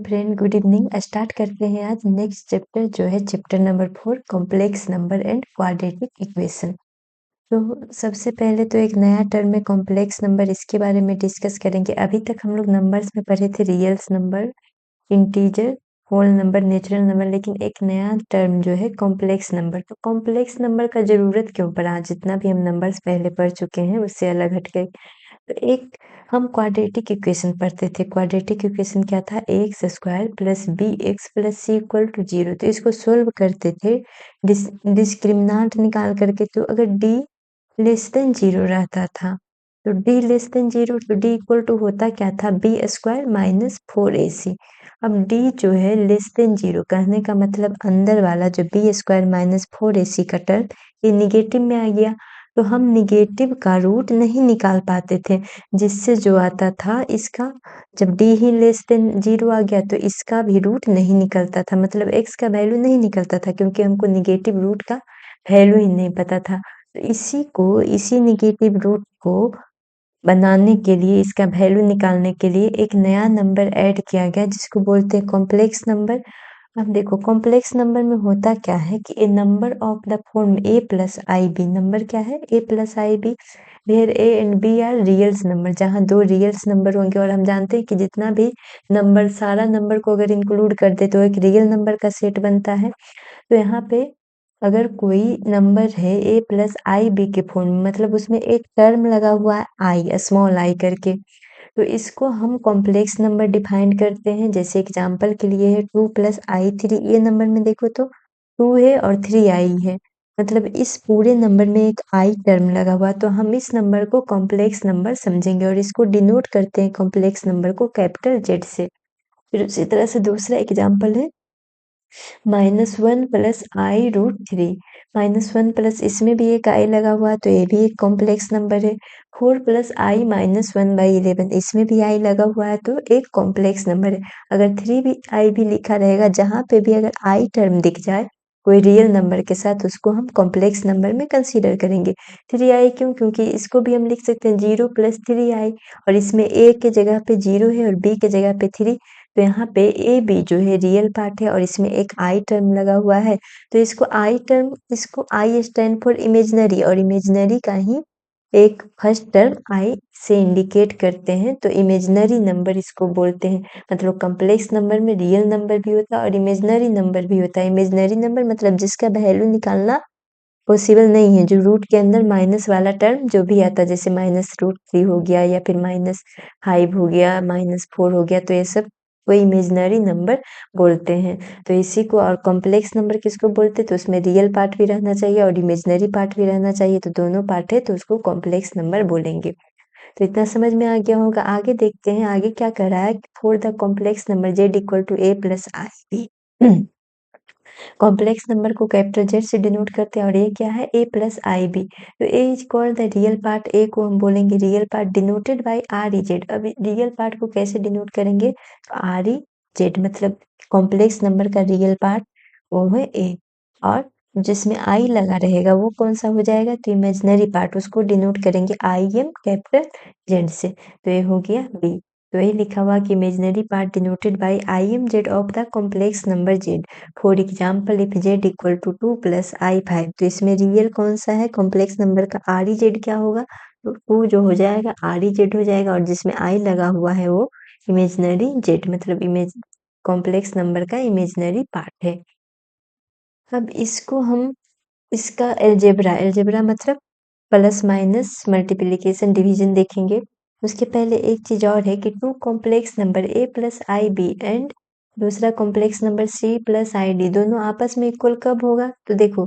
Friend good evening. Start करते हैं आज नेक्स्ट चैप्टर जो है chapter number 4 complex number and quadratic equation. तो सबसे पहले तो एक नया टर्म है कॉम्प्लेक्स नंबर, इसके बारे में डिस्कस करेंगे। अभी तक हम लोग नंबर्स में पढ़े थे reals number, integer, whole number, natural number, लेकिन एक नया टर्म जो है कॉम्प्लेक्स नंबर। तो कॉम्प्लेक्स नंबर का जरूरत क्यों पड़ा? जितना भी हम नंबर्स पहले पढ़ चुके हैं उससे अलग हट गए। तो एक हम क्वाड्रेटिक इक्वेशन पढ़ते थे। क्वाड्रेटिक इक्वेशन क्या था? X square plus b x plus c equal to 0। तो इसको सोल्व करते थे डिस्क्रिमिनांट निकाल करके। तो अगर डी लेस देन 0 रहता था तो डी लेस देन 0, तो डी इक्वल टू होता क्या था? B square minus 4ac। अब डी जो है लेस देन 0, कहने का मतलब अंदर वाला जो बी स्क्वायर माइनस 4ac का टर्म ये निगेटिव में आ गया। तो हम निगेटिव का रूट नहीं निकाल पाते थे, जिससे जो आता था इसका, जब डी ही लेस देन 0 आ गया तो इसका भी रूट नहीं निकलता था, मतलब एक्स का वैल्यू नहीं निकलता था, क्योंकि हमको निगेटिव रूट का वैल्यू ही नहीं पता था। तो इसी निगेटिव रूट को बनाने के लिए, इसका वैल्यू निकालने के लिए एक नया नंबर ऐड किया गया जिसको बोलते हैं कॉम्प्लेक्स नंबर। अब देखो कॉम्प्लेक्स नंबर में होता क्या है कि a number of the form A plus I B. Number क्या है? A plus I B, where A and B are reals number, जहाँ दो रियल्स नंबर होंगे। और हम जानते हैं कि जितना भी नंबर, सारा नंबर को अगर इंक्लूड कर दे तो एक रियल नंबर का सेट बनता है। तो यहाँ पे अगर कोई नंबर है ए प्लस आई बी के फॉर्म में, मतलब उसमें एक टर्म लगा हुआ है आई, स्मॉल आई करके, तो इसको हम कॉम्प्लेक्स नंबर डिफाइन करते हैं। जैसे एग्जांपल के लिए है 2 प्लस आई 3। ये नंबर में देखो तो 2 है और 3 आई है, मतलब इस पूरे नंबर में एक आई टर्म लगा हुआ, तो हम इस नंबर को कॉम्प्लेक्स नंबर समझेंगे और इसको डिनोट करते हैं कॉम्प्लेक्स नंबर को कैपिटल जेड से। फिर उसी तरह से दूसरा एग्जाम्पल है -1 प्लस आई रूट 3। -1 प्लस इसमें भी एक आई लगा हुआ, तो ये भी एक कॉम्प्लेक्स नंबर है। 4 प्लस आई माइनस 1/11, इसमें भी आई लगा हुआ है, तो एक कॉम्प्लेक्स नंबर है। अगर 3 भी आई भी लिखा रहेगा, जहाँ पे भी अगर आई टर्म दिख जाए कोई रियल नंबर के साथ, उसको हम कॉम्प्लेक्स नंबर में कंसीडर करेंगे। 3i क्यों? क्योंकि इसको भी हम लिख सकते हैं 0 प्लस 3i, और इसमें a के जगह पे 0 है और b के जगह पे 3, तो यहाँ पे ए बी जो है रियल पार्ट है और इसमें एक आई टर्म लगा हुआ है, तो इसको आई स्टैंड फॉर इमेजिनरी, और इमेजिनरी का ही एक फर्स्ट टर्म आई से इंडिकेट करते हैं, तो इमेजिनरी नंबर इसको बोलते हैं। मतलब कॉम्प्लेक्स नंबर में रियल नंबर भी होता है और इमेजिनरी नंबर भी होता है। इमेजिनरी नंबर मतलब जिसका वैल्यू निकालना पॉसिबल नहीं है, जो रूट के अंदर माइनस वाला टर्म जो भी आता है, जैसे -√3 हो गया या फिर -5 हो गया, -4 हो गया, तो ये सब कोई इमेजिनरी नंबर बोलते हैं। तो इसी को, और कॉम्प्लेक्स नंबर किसको बोलते हैं? तो उसमें रियल पार्ट भी रहना चाहिए और इमेजिनरी पार्ट भी रहना चाहिए, तो दोनों पार्ट है तो उसको कॉम्प्लेक्स नंबर बोलेंगे। तो इतना समझ में आ गया होगा। आगे देखते हैं आगे क्या कर रहा है। For the complex number z equal to a plus I b, complex number को कैपिटल जेड से डिनोट करते हैं, और ये क्या है? a plus I b. तो a is called the real part, a को हम बोलेंगे real part, denoted by r E z. अब रियल पार्ट को कैसे डिनोट करेंगे? तो आर ई जेड, मतलब कॉम्प्लेक्स नंबर का रियल पार्ट वो है a, और जिसमें आई लगा रहेगा वो कौन सा हो जाएगा? तो इमेजिनरी पार्ट, उसको डिनोट करेंगे आई एम कैपिटल जेड से, तो ये हो गया b। तो यही लिखा हुआ कि imaginary part denoted by I M Z of the complex number Z. For example if Z equal to 2 plus I 5, तो इसमें रियल कौन सा है कॉम्प्लेक्स नंबर का? आर ई जेड क्या होगा? तो 2 जो हो जाएगा आर ई जेड हो जाएगा, और जिसमें आई लगा हुआ है वो इमेजिनरी जेड, मतलब इमेज कॉम्प्लेक्स नंबर का इमेजिनरी पार्ट है। अब इसको हम, इसका एलजेब्रा मतलब प्लस माइनस मल्टीप्लिकेशन डिवीजन देखेंगे। उसके पहले एक चीज और है कि 2 complex number a plus I B and दूसरा complex number c plus I D दोनों आपस में इक्वल कब होगा? तो देखो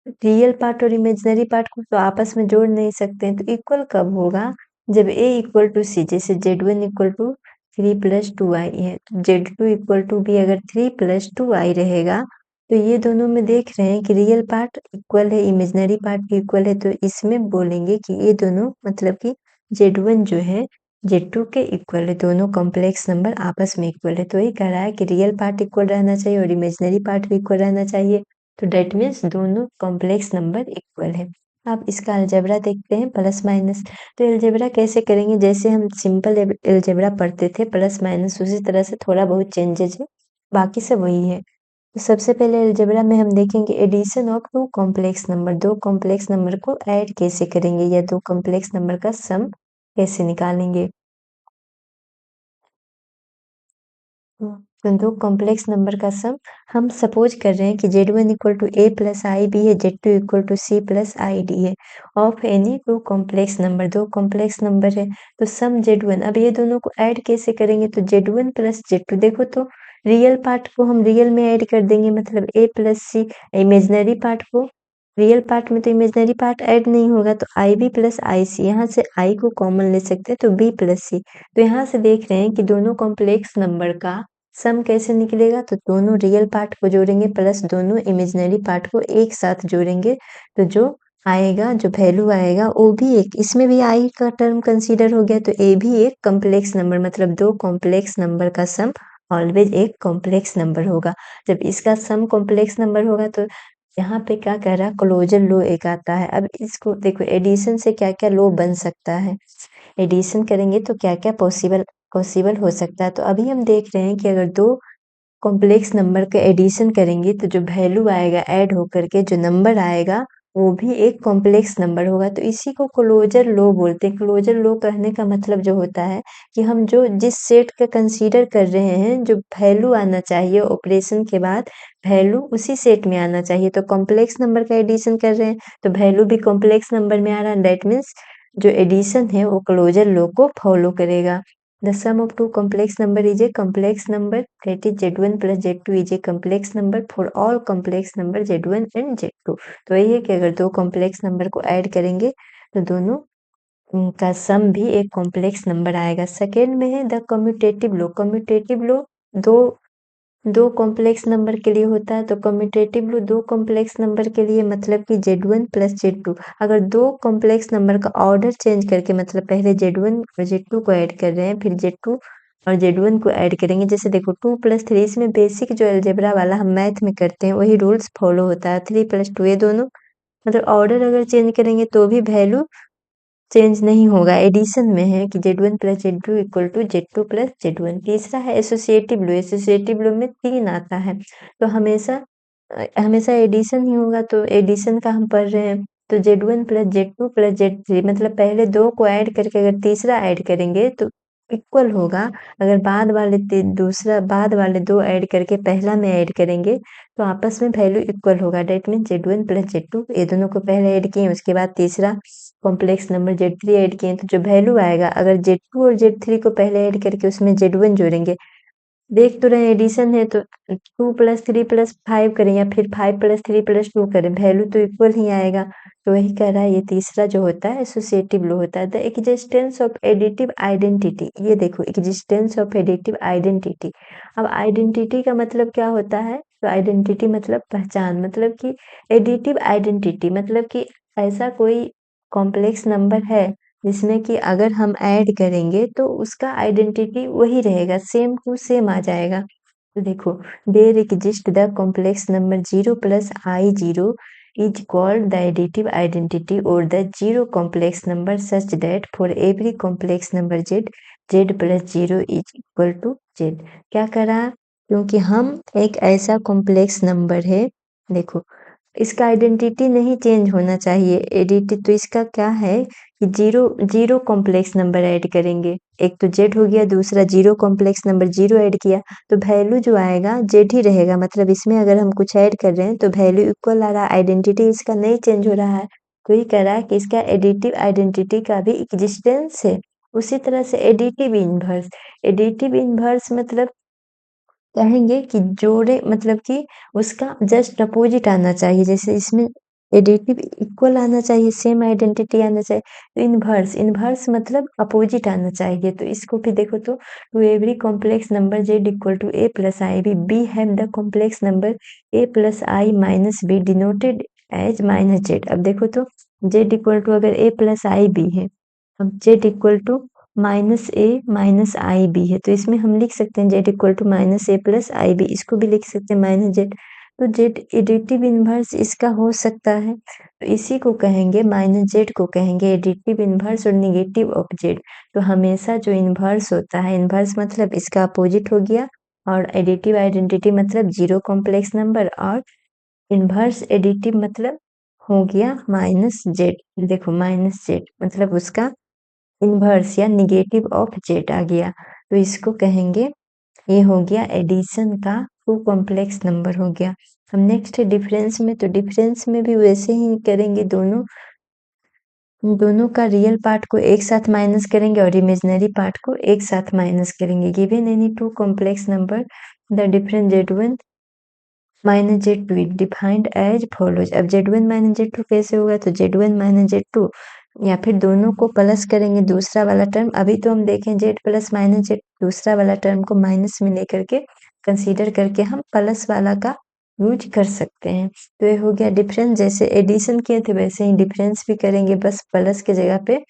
रियल पार्ट और इमेजिनरी पार्ट को तो आपस में जोड़ नहीं सकते हैं, तो इक्वल कब होगा? जब a इक्वल टू सी, जैसे z1 equal to 3 plus 2i है, तो z2 इक्वल टू भी अगर 3 प्लस 2i रहेगा, तो ये दोनों में देख रहे हैं कि रियल पार्ट इक्वल है, इमेजिनरी पार्ट भी इक्वल है, तो इसमें बोलेंगे कि ये दोनों, मतलब कि z1 जो है z2 के इक्वल है, दोनों कॉम्प्लेक्स नंबर आपस में इक्वल है। तो ये कह रहा है कि रियल पार्ट इक्वल रहना चाहिए और इमेजिनरी पार्ट भी इक्वल रहना चाहिए, तो डेट मीन्स दोनों कॉम्प्लेक्स नंबर इक्वल है। अब इसका अलजेब्रा देखते हैं, प्लस माइनस। तो अलजेब्रा कैसे करेंगे, जैसे हम सिंपल अलजेब्रा पढ़ते थे प्लस माइनस, उसी तरह से थोड़ा बहुत चेंजेज है, बाकी सब वही है। तो सबसे पहले अलजेब्रा में हम देखेंगे addition of two complex number, दो कॉम्प्लेक्स नंबर को ऐड कैसे करेंगे या दो कॉम्प्लेक्स नंबर का सम कैसे निकालेंगे। तो दो कॉम्प्लेक्स नंबर का सम हम सपोज कर रहे हैं कि Z1 equal to A plus I B है, Z2 equal to C plus I D है, of any two complex number, दो कॉम्प्लेक्स नंबर है। तो सम Z1, अब ये दोनों को ऐड कैसे करेंगे, तो Z1 प्लस Z2, देखो तो रियल पार्ट को हम रियल में ऐड कर देंगे, मतलब A plus C, imaginary part को रियल पार्ट में, तो इमेजनरी पार्ट ऐड नहीं होगा, तो आई बी प्लस आई सी, यहाँ से आई को कॉमन ले सकते हैं तो B प्लस C। तो यहाँ से देख रहे हैं कि दोनों कॉम्प्लेक्स नंबर का सम कैसे निकलेगा, तो दोनों रियल पार्ट को जोड़ेंगे प्लस दोनों इमेजिनरी पार्ट को एक साथ जोड़ेंगे, तो जो आएगा, जो वैल्यू आएगा वो भी एक, इसमें भी आई का टर्म कंसीडर हो गया, तो ए भी एक कॉम्प्लेक्स नंबर, मतलब दो कॉम्प्लेक्स नंबर का सम ऑलवेज एक कॉम्प्लेक्स नंबर होगा। जब इसका सम कॉम्प्लेक्स नंबर होगा तो यहाँ पे क्या कह रहा है, क्लोजर लो एक आता है। अब इसको देखो, एडिशन से क्या क्या लो बन सकता है, एडिशन करेंगे तो क्या क्या पॉसिबल पॉसिबल हो सकता है। तो अभी हम देख रहे हैं कि अगर दो कॉम्प्लेक्स नंबर का एडिशन करेंगे तो जो वैल्यू आएगा ऐड होकर के जो नंबर आएगा वो भी एक कॉम्प्लेक्स नंबर होगा, तो इसी को क्लोजर लो बोलते हैं। क्लोजर लो कहने का मतलब जो होता है कि हम जो जिस सेट का कंसीडर कर रहे हैं, जो वैल्यू आना चाहिए ऑपरेशन के बाद, वैल्यू उसी सेट में आना चाहिए। तो कॉम्प्लेक्स नंबर का एडिशन कर रहे हैं तो वैल्यू भी कॉम्प्लेक्स नंबर में आ रहा है, दैट मीन्स जो एडिशन है वो क्लोजर लो को फॉलो करेगा। The sum of two complex number is a complex number, that is Z1 plus Z2 is a complex number for all complex number Z1 and Z2। तो यही है कि अगर दो कॉम्प्लेक्स नंबर को ऐड करेंगे तो दोनों का सम भी एक कॉम्प्लेक्स नंबर आएगा। सेकेंड में है द कम्यूटेटिव लो। कम्यूटेटिव लो दो दो कॉम्प्लेक्स नंबर के लिए होता है, तो कम्यूटेटिव लो दो कॉम्प्लेक्स नंबर के लिए, मतलब कि Z1 प्लस Z2। अगर दो कॉम्प्लेक्स नंबर का ऑर्डर चेंज करके, मतलब पहले Z1 और Z2 को ऐड कर रहे हैं, फिर Z2 और Z1 को ऐड करेंगे, जैसे देखो 2 प्लस 3, इसमें बेसिक जो अलजेब्रा वाला हम मैथ में करते हैं वही रूल्स फॉलो होता है। 3 प्लस 2, ये दोनों मतलब ऑर्डर अगर चेंज करेंगे तो भी वैल्यू चेंज नहीं होगा। एडिशन में है कि Z1 plus Z2 equal to Z2 plus Z1। तीसरा है एसोसिएटिव लो। एसोसिएटिव लो में 3 आता है, तो हमेशा हमेशा एडिशन ही होगा, तो एडिशन का हम पढ़ रहे हैं, तो Z1 plus Z2 plus Z3, मतलब पहले दो को ऐड करके अगर तीसरा ऐड करेंगे तो इक्वल होगा। अगर बाद वाले दो ऐड करके पहला में ऐड करेंगे तो आपस में वैल्यू इक्वल होगा, that mean Z1 plus Z2, ये दोनों को पहले ऐड किए, उसके बाद तीसरा कॉम्प्लेक्स नंबर Z3 ऐड किए, तो जो वैल्यू आएगा, अगर Z2 और Z3 को पहले ऐड करके उसमें Z1 जोड़ेंगे, देख तो रहे एडिशन है, तो 2 प्लस 3 प्लस 5 करें या फिर 5 प्लस 3 प्लस 2 करें, वैल्यू तो इक्वल ही आएगा। तो वही कह रहा है, ये तीसरा जो होता है एसोसिएटिव लो होता है। The existence of additive identity, ये देखो एग्जिस्टेंस ऑफ एडिटिव आइडेंटिटी। अब आइडेंटिटी का मतलब क्या होता है, तो आइडेंटिटी मतलब पहचान, मतलब कि एडिटिव आइडेंटिटी मतलब कि ऐसा कोई कॉम्प्लेक्स नंबर है जिसमें कि अगर हम ऐड करेंगे तो उसका आइडेंटिटी वही रहेगा, सेम टू सेम आ जाएगा। तो देखो, there exist the complex number 0 plus i 0 is called the additive identity or the zero complex number such that for every complex number z plus 0 is equal to z। क्या करा, क्योंकि हम एक ऐसा complex number है, देखो इसका identity नहीं चेंज होना चाहिए, एडिट तो इसका क्या है कि zero zero complex number add करेंगे, एक तो जेड हो गया, दूसरा zero complex number zero add किया, तो वैल्यू जो आएगा जेड ही रहेगा, मतलब इसमें अगर हम कुछ ऐड कर रहे हैं तो वैल्यू इक्वल आ रहा है, आइडेंटिटी इसका नहीं चेंज हो रहा है। तो ये कह रहा है कि इसका एडिटिव आइडेंटिटी का भी एग्जिस्टेंस है। उसी तरह से एडिटिव इनवर्स मतलब कहेंगे कि जोड़े, मतलब कि उसका जस्ट अपोजिट आना चाहिए, जैसे इसमें एडिटिव इक्वल आना चाहिए, सेम आइडेंटिटी आना चाहिए, तो इनवर्स इनवर्स मतलब अपोजिट आना चाहिए। तो इसको भी देखो, तो to every complex number z equal to a plus I b have the complex number a plus i minus b denoted as minus z. अब देखो तो z इक्वल टू अगर a प्लस आई बी है, अब z equal to minus a minus i B है, तो इसमें हम लिख सकते हैं z equal to minus a plus I b, इसको भी लिख सकते हैं माइनस जेड। तो जेड एडिटिव इन्वर्स इसका हो सकता है, तो इसी को कहेंगे माइनस जेड को कहेंगे एडिटिव इन्वर्स और निगेटिव ऑफ जेड। तो हमेशा जो इन्वर्स होता है, इन्वर्स मतलब इसका अपोजिट हो गया, और एडिटिव आइडेंटिटी मतलब जीरो कॉम्प्लेक्स नंबर, और इन्वर्स एडिटिव मतलब हो गया माइनस जेड। देखो माइनस जेड मतलब उसका इन्वर्स या निगेटिव ऑफ जेड आ गया, तो इसको कहेंगे, ये हो गया एडिशन का टू कॉम्प्लेक्स नंबर हो गया। हम नेक्स्ट है डिफरेंस में, तो डिफरेंस में भी वैसे ही करेंगे, दोनों का रियल पार्ट को एक साथ माइनस करेंगे और इमेजिनरी पार्ट को एक साथ माइनस करेंगे। Given any two complex number the difference Z1 minus Z2 is defined as follows. अब Z1 माइनस Z2 कैसे होगा, तो Z1 माइनस Z2, या फिर दोनों को प्लस करेंगे दूसरा वाला टर्म। अभी तो हम देखें Z प्लस माइनस Z, दूसरा वाला टर्म को माइनस में लेकर के कंसीडर करके हम प्लस वाला का यूज कर सकते हैं। तो ये हो गया डिफरेंस, जैसे एडिशन किए थे वैसे ही डिफरेंस भी करेंगे, बस प्लस के जगह पे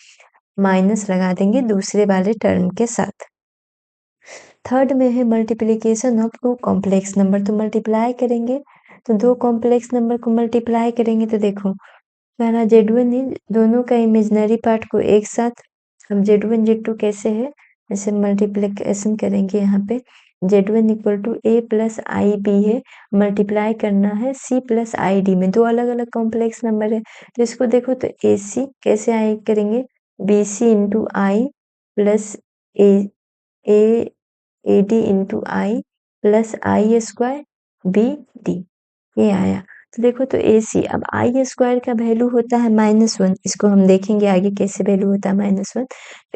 माइनस लगा देंगे दूसरे वाले टर्म के साथ। थर्ड में है multiplication of two complex number, तो मल्टीप्लाई करेंगे, तो दो कॉम्प्लेक्स नंबर को मल्टीप्लाई करेंगे, तो देखो पहला Z1 इज, दोनों का इमेजिनरी पार्ट को एक साथ, हम Z1 Z2 कैसे है, ऐसे मल्टीप्लिकेशन करेंगे, यहाँ पे Z1 equal to a plus I B है, मल्टीप्लाई करना है C प्लस आई डी में, दो अलग अलग कॉम्प्लेक्स नंबर है, तो इसको देखो तो ए सी कैसे आई करेंगे, b c into i plus a a a d into i plus i square b d, ये आया। तो देखो तो ए सी, अब आई स्क्वायर का वैल्यू होता है -1, इसको हम देखेंगे आगे कैसे वैल्यू होता है -1, तो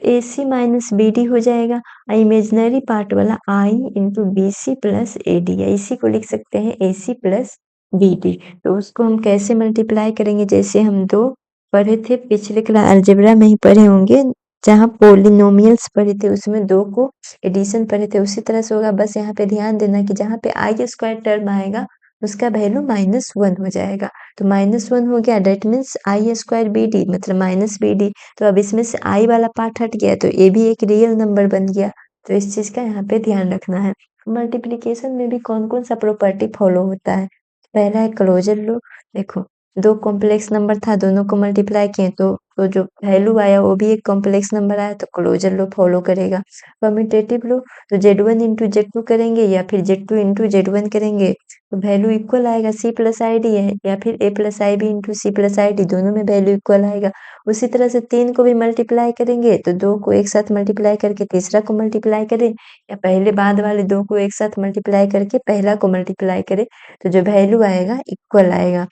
A C minus B D हो जाएगा, इमेजिनरी पार्ट वाला I into B C plus A D, या इसी को लिख सकते हैं A C plus B D. तो उसको हम कैसे मल्टीप्लाई करेंगे, जैसे हम दो पढ़े थे पिछले क्लास अलजेब्रा में ही पढ़े होंगे, जहाँ पोलिनोमियल्स पढ़े थे उसमें दो को एडिशन पढ़े थे, उसी तरह से होगा, बस यहाँ पे ध्यान देना कि जहाँ पे आई स्क्वायर टर्म आएगा उसका वैल्यू -1 हो जाएगा, तो -1 हो गया, that means i square b d मतलब माइनस बी डी। तो अब इसमें से आई वाला पार्ट हट गया, तो ये भी एक रियल नंबर बन गया, तो इस चीज का यहाँ पे ध्यान रखना है। मल्टीप्लीकेशन में भी कौन कौन सा प्रॉपर्टी फॉलो होता है, पहला है क्लोजर लॉ। देखो दो कॉम्प्लेक्स नंबर था, दोनों को मल्टीप्लाई किए तो जो वैल्यू आया वो भी एक कॉम्प्लेक्स नंबर आया, तो क्लोजर लॉ फॉलो करेगा। कम्यूटेटिव लॉ, तो Z1 इंटू Z2 करेंगे या फिर Z2 इंटू Z1 करेंगे, तो वैल्यू इक्वल आएगा, C प्लस आई डी है, या फिर A plus I b into C plus I D, दोनों में वैल्यू इक्वल आएगा। उसी तरह से तीन को भी मल्टीप्लाई करेंगे, तो दो को एक साथ मल्टीप्लाई करके तीसरा को मल्टीप्लाई करें, या पहले बाद वाले दो को एक साथ मल्टीप्लाई करके पहला को मल्टीप्लाई करें, तो जो वैल्यू आएगा इक्वल आएगा।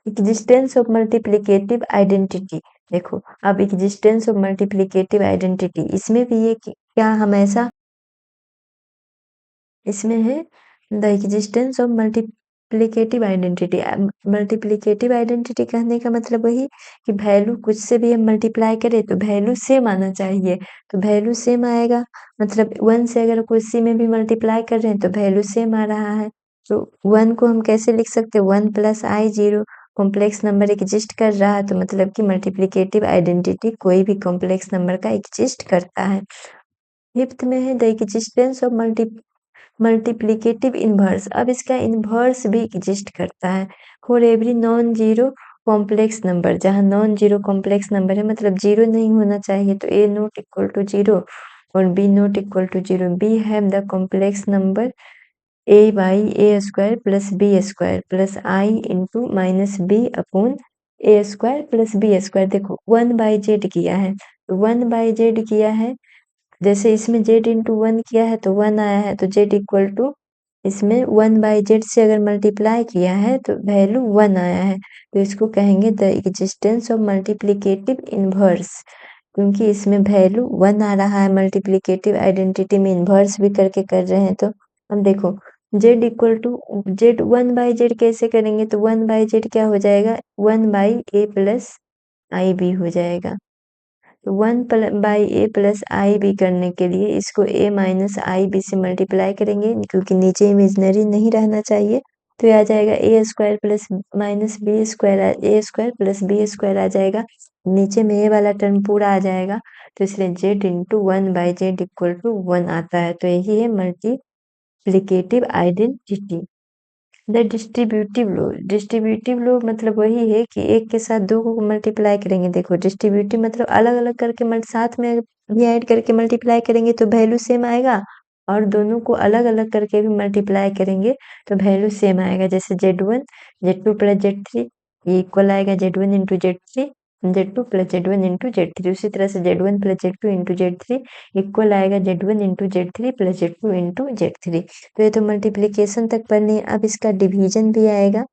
एग्जिस्टेंस ऑफ मल्टीप्लिकेटिव आइडेंटिटी, देखो अब एग्जिस्टेंस ऑफ मल्टीप्लिकेटिव आइडेंटिटी, इसमें भी ये क्या हम ऐसा, इसमें है the existence of multiplicative identity. Multiplicative identity कहने का मतलब वही कि वैल्यू कुछ से भी हम मल्टीप्लाई करें तो वैल्यू सेम आना चाहिए, तो वैल्यू सेम आएगा, मतलब 1 से अगर किसी में भी मल्टीप्लाई कर रहे हैं तो वैल्यू सेम आ रहा है, तो 1 को हम कैसे लिख सकते हैं, 1 plus i 0, complex number exist कर रहा है, तो मतलब कि मल्टीप्लिकेटिव आइडेंटिटी कोई भी कॉम्प्लेक्स नंबर का एग्जिस्ट करता है। फिफ्थ में है the existence of multiplicative inverse, अब इसका इन्वर्स भी एग्जिस्ट करता है for every non zero complex number, जहाँ नॉन जीरो कॉम्प्लेक्स नंबर है मतलब जीरो नहीं होना चाहिए, तो a not equal to zero और b not equal to zero, we have the complex number a by a square plus B square plus i into minus b upon a square plus B square. देखो 1/z किया है, तो 1/z किया है, जैसे इसमें z into 1 किया है तो 1 आया है, तो z इक्वल टू इसमें 1/z से अगर मल्टीप्लाई किया है तो वैल्यू 1 आया है, तो इसको कहेंगे the existence of multiplicative inverse, क्योंकि इसमें वैल्यू 1 आ रहा है, मल्टीप्लिकेटिव आइडेंटिटी में इन्वर्स भी करके कर रहे हैं, तो हम देखो z equal to z 1/z कैसे करेंगे, तो 1/z क्या हो जाएगा, 1/a प्लस आई बी हो जाएगा, तो 1/a प्लस आई बी करने के लिए इसको a माइनस आई बी से मल्टीप्लाई करेंगे, क्योंकि नीचे इमेजनरी नहीं रहना चाहिए, तो ये आ जाएगा A square plus minus B square, A square plus B square आ जाएगा, नीचे में ए वाला टर्म पूरा आ जाएगा, तो इसलिए z into 1/z equal to 1 आता है, तो यही है मल्टीप्लिकेटिव आइडेंटिटी। द डिस्ट्रीब्यूटिव लो मतलब वही है कि एक के साथ दो को मल्टीप्लाई करेंगे। देखो डिस्ट्रीब्यूटिव मतलब अलग अलग करके साथ में भी ऐड करके मल्टीप्लाई करेंगे तो वैल्यू सेम आएगा, और दोनों को अलग अलग करके भी मल्टीप्लाई करेंगे तो वैल्यू सेम आएगा। जैसे Z1 Z2 प्लस Z3 ये इक्वल आएगा Z1 into Z3 Z2 plus Z1 into Z3। उसी तरह से Z1 plus Z2 into Z3 equal आएगा Z1 into Z3 plus Z2 into Z3। तो ये तो मल्टीप्लीकेशन तक पढ़नी है। अब इसका डिवीजन भी आएगा।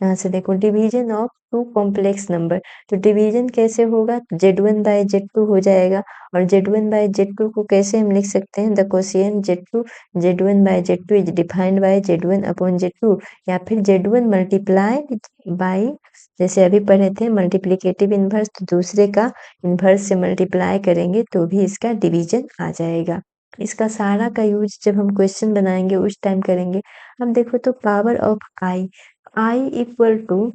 यहाँ से देखो division of two complex number, तो डिवीजन कैसे होगा, Z1 बाय Z2 हो जाएगा। और Z1 बाय Z2 को कैसे हम लिख सकते हैं, the quotient Z1 by Z2 is defined by Z1 upon Z2, या फिर Z1 मल्टीप्लाई बाय, जैसे अभी पढ़े थे मल्टीप्लिकेटिव इनवर्स, तो दूसरे का इनवर्स से मल्टीप्लाई करेंगे तो भी इसका डिवीजन आ जाएगा। इसका सारा का यूज जब हम क्वेश्चन बनाएंगे उस टाइम करेंगे। अब देखो तो power of i equal to,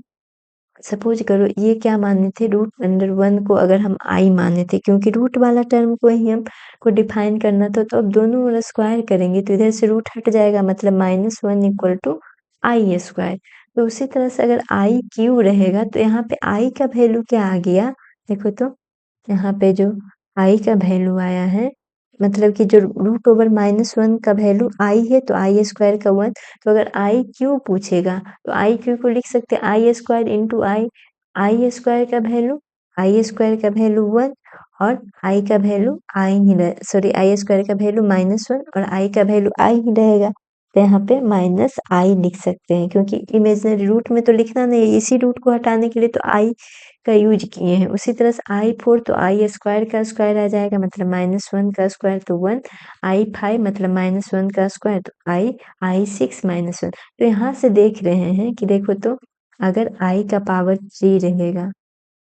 suppose करो ये क्या माने थे, √1 को अगर हम आई माने थे, क्योंकि रूट वाला टर्म को ही हम को डिफाइन करना था, तो अब दोनों ओर स्क्वायर करेंगे तो इधर से रूट हट जाएगा, मतलब -1 इक्वल टू आई स्क्वायर। तो उसी तरह से अगर आई क्यू रहेगा तो यहाँ पे आई का वैल्यू क्या आ गया, देखो तो यहाँ पे जो आई का वैल्यू आया है, मतलब कि जो √1 का वैल्यू आई है तो आई स्क्वायर का 1, तो अगर आई क्यू पूछेगा तो आई क्यू को लिख सकते हैं आई स्क्वायर इंटू आई स्क्वायर का वैल्यू, आई स्क्वायर का वैल्यू 1 और आई का value I he sorry I square का वैल्यू -1 और आई का वैल्यू आई ही रहेगा। तो यहाँ पे माइनस आई लिख सकते हैं, क्योंकि इमेजिनरी रूट में तो लिखना नहीं है, इसी रूट को हटाने के लिए तो आई का यूज किए हैं। उसी तरह से I4 तो आई स्क्वायर का स्क्वायर आ जाएगा, मतलब -1 का स्क्वायर तो 1, I5 मतलब -1 का स्क्वायर तो I6 -1। तो यहाँ से देख रहे हैं कि देखो तो अगर I का पावर 3 रहेगा,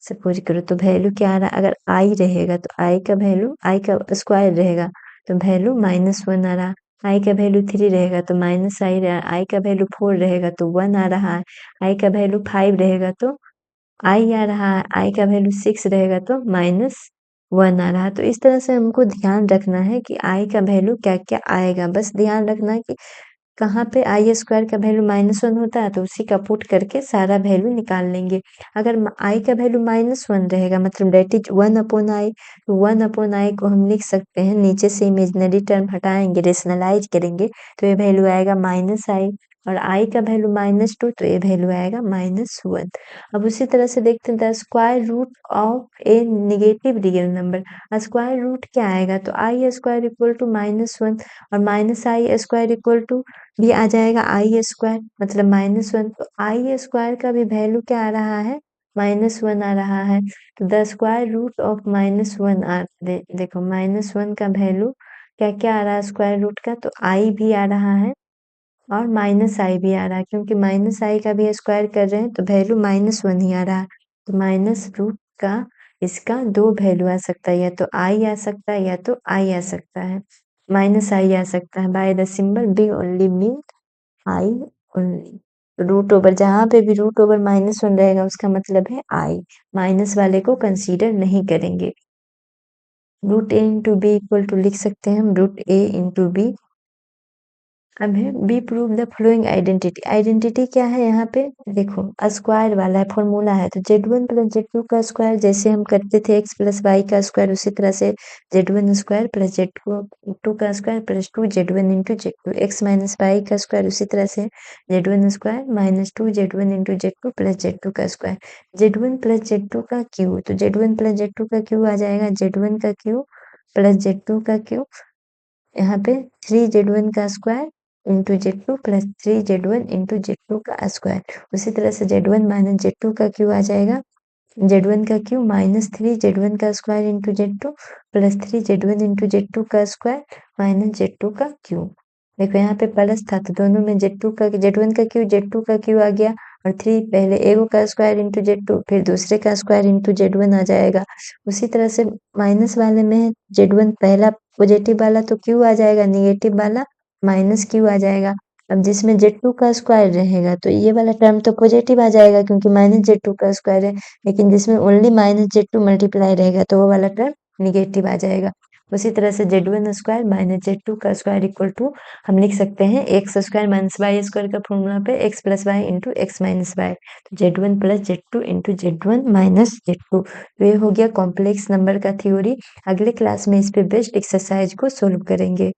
सपोज करो, तो वैल्यू क्या आ रहा है, अगर I रहेगा तो I का वैल्यू I का स्क्वायर रहेगा तो वैल्यू -1 आ रहा, I का वैल्यू 3 रहेगा तो माइनस आई रहा, I का वैल्यू 4 रहेगा तो 1 आ रहा है, I का वैल्यू 5 रहेगा तो आई आ रहा है, आई का वैल्यू 6 रहेगा तो -1 आ रहा है। तो इस तरह से हमको ध्यान रखना है कि आई का वैल्यू क्या-क्या आएगा। बस ध्यान रखना है कि कहाँ पे आई स्क्वायर का वैल्यू -1 होता है तो उसी का पुट करके सारा वैल्यू निकाल लेंगे। अगर आई का वैल्यू -1 रहेगा, मतलब दैट इज 1/i, तो 1/i को हम लिख सकते हैं, नीचे से इमेजिनरी टर्म हटाएंगे, रेशनलाइज करेंगे तो ये वैल्यू आएगा -i, और आई का वैल्यू -2 तो ये वैल्यू आएगा -1। अब उसी तरह से देखते हैं the square root of a negative real number. Square root क्या आएगा, तो आई स्क्वायर इक्वल टू -1 और -i स्क्वायर इक्वल टू भी आ जाएगा आई स्क्वायर, मतलब -1। तो आई स्क्वायर का भी वैल्यू क्या आ रहा है, -1 आ रहा है। तो द स्क्वायर रूट ऑफ -1 देखो -1 का वैल्यू क्या क्या आ रहा है स्क्वायर रूट का, तो आई भी आ रहा है और -i भी आ रहा है, क्योंकि -i का भी स्क्वायर कर रहे हैं तो वैल्यू -1 ही आ रहा है। तो माइनस रूट का इसका 2 वैल्यू आ सकता है, या तो आई आ सकता है या तो आई आ सकता है, -i आ सकता है। By the symbol b only mean i only. Root over जहाँ पे भी √-1 रहेगा उसका मतलब है आई, माइनस वाले को कंसीडर नहीं करेंगे। √a into b equal to लिख सकते हैं हम √a इंटू बी। अब है be prove the following identity. Identity क्या है यहाँ पे, देखो स्क्वायर वाला है, फॉर्मूला है, तो Z1 प्लस Z2 का स्क्वायर जैसे हम करते थे x प्लस वाई का स्क्वायर, उसी तरह से Z1 स्क्वायर प्लस Z2 का square plus 2Z1 into Z2, x minus y का स्क्वायर उसी तरह से Z1 square -2Z1 into Z2 plus Z2 का स्क्वायर। Z1 प्लस Z2 का क्यू, तो Z1 प्लस Z2 का क्यू आ जाएगा Z1 का क्यू प्लस Z2 का क्यू, यहाँ पे 3Z1 का square into Z2 plus 3Z1 into Z2 का स्क्वायर। उसी तरह से Z1 माइनस Z2 का क्यू आ जाएगा, Z1 का क्यू -3Z1 का square into Z2 plus 3Z1 into Z2 का स्क्वायर माइनस Z2 का क्यू। देखो यहाँ पे प्लस था तो दोनों में Z1 का क्यू Z2 का क्यू आ गया, और 3 पहले एगो का स्क्वायर इंटू Z2 फिर दूसरे का स्क्वायर इंटू Z1 आ जाएगा। उसी तरह से माइनस वाले में Z1 पहला पॉजिटिव वाला तो क्यू आ जाएगा, नेगेटिव वाला माइनस क्यू आ जाएगा। अब जिसमें Z2 का स्क्वायर रहेगा तो ये वाला टर्म तो पॉजिटिव आ जाएगा क्योंकि -Z2 का स्क्वायर है, लेकिन जिसमें ओनली -Z2 मल्टीप्लाई रहेगा तो वो वाला टर्म नेगेटिव आ जाएगा। उसी तरह से Z1² माइनस Z2 का स्क्वायर इक्वल टू हम लिख सकते हैं x² माइनस y² का फॉर्मूला पे x plus y into x minus y, तो Z1 plus Z2 into Z1 minus Z2। तो ये हो गया कॉम्प्लेक्स नंबर का थ्योरी। अगले क्लास में इस पे बेस्ड एक्सरसाइज को सोल्व करेंगे।